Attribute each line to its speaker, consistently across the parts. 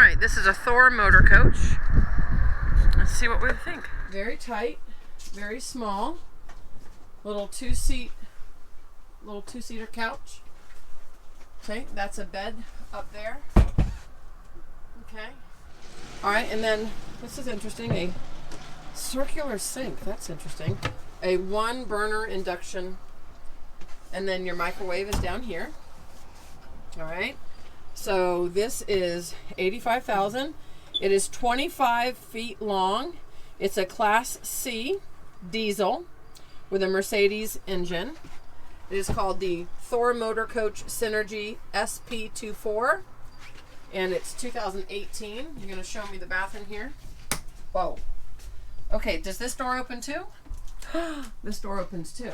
Speaker 1: right, this is a THOR motor coach. Let's see what we think. Very tight, very small. Little two-seater couch. Okay, that's a bed up there. Okay. All right, and then this is interesting. A circular sink. That's interesting. A 1-burner induction, and then your microwave is down here. All right. So this is $85,000. It is 25 feet long. It's a Class C diesel with a Mercedes engine. It is called the THOR Motor Coach Synergy SP24, and it's 2018. You're going to show me the bathroom here. Whoa. Okay, does this door open too? This door opens too.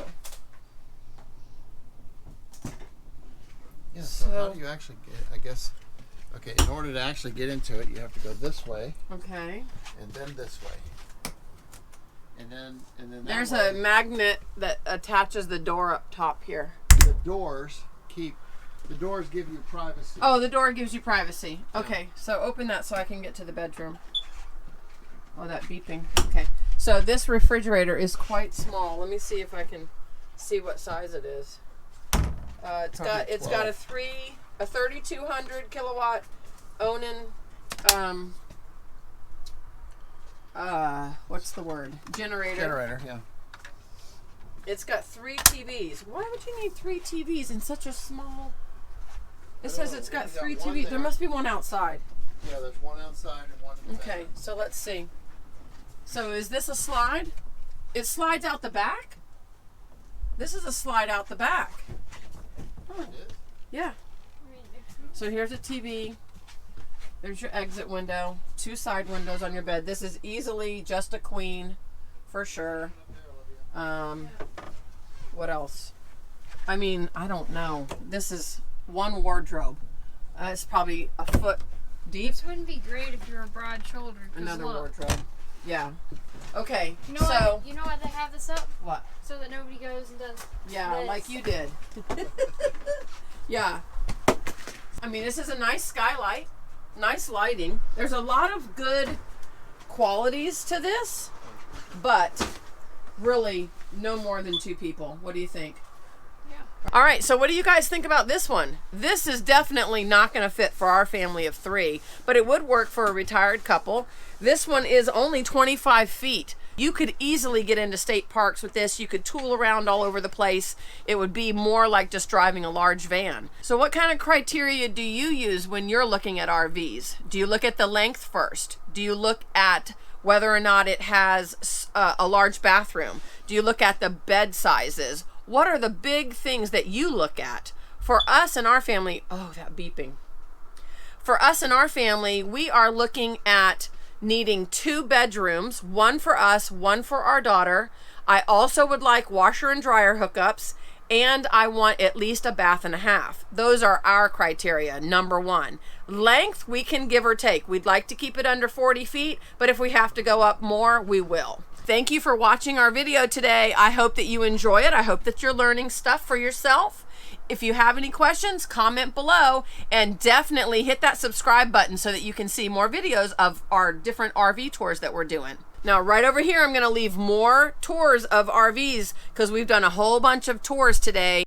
Speaker 2: Yeah, so how do you actually get, I guess, okay, in order to actually get into it, you have to go this way.
Speaker 1: Okay.
Speaker 2: And then this way. And then
Speaker 1: there's a magnet that attaches the door up top here.
Speaker 2: The doors give you privacy.
Speaker 1: Oh, the door gives you privacy. Okay, so open that so I can get to the bedroom. Oh, that beeping. Okay, so this refrigerator is quite small. Let me see if I can see what size it is. It's got a 3,200 kilowatt Onan what's the word? Generator,
Speaker 2: yeah.
Speaker 1: It's got 3 TVs. Why would you need 3 TVs in such a small? It says it's got 3 TVs. There must be one outside.
Speaker 2: Yeah, there's one outside and one in the
Speaker 1: Okay,
Speaker 2: bedroom.
Speaker 1: so let's see. So is this a slide? It slides out the back? This is a slide out the back.
Speaker 2: Oh, it is?
Speaker 1: Yeah. So here's a TV. There's your exit window. 2 side windows on your bed. This is easily just a queen, for sure. What else? I mean, I don't know. This is one wardrobe. It's probably a foot deep.
Speaker 3: This wouldn't be great if you were broad-shouldered.
Speaker 1: Another wardrobe. Yeah. Okay.
Speaker 3: You know you know why they have this up?
Speaker 1: What?
Speaker 3: So that nobody goes and does.
Speaker 1: Yeah,
Speaker 3: this.
Speaker 1: like you did. Yeah. I mean, this is a nice skylight. Nice lighting. There's a lot of good qualities to this, but really no more than 2 people. What do you think?
Speaker 3: Yeah.
Speaker 1: All right, so what do you guys think about this one? This is definitely not going to fit for our family of 3, but it would work for a retired couple. This one is only 25 feet. You could easily get into state parks with this. You could tool around all over the place. It would be more like just driving a large van. So what kind of criteria do you use when you're looking at RVs? Do you look at the length first? Do you look at whether or not it has a large bathroom? Do you look at the bed sizes? What are the big things that you look at? For us and our family, oh, that beeping. For us and our family, we are looking at needing 2 bedrooms, 1 for us, 1 for our daughter. I also would like washer and dryer hookups, and I want at least a bath and a half. Those are our criteria, number 1. Length, we can give or take. We'd like to keep it under 40 feet, but if we have to go up more, we will. Thank you for watching our video today. I hope that you enjoy it. I hope that you're learning stuff for yourself. If you have any questions, comment below, and definitely hit that subscribe button so that you can see more videos of our different RV tours that we're doing. Now, right over here, I'm going to leave more tours of RVs because we've done a whole bunch of tours today.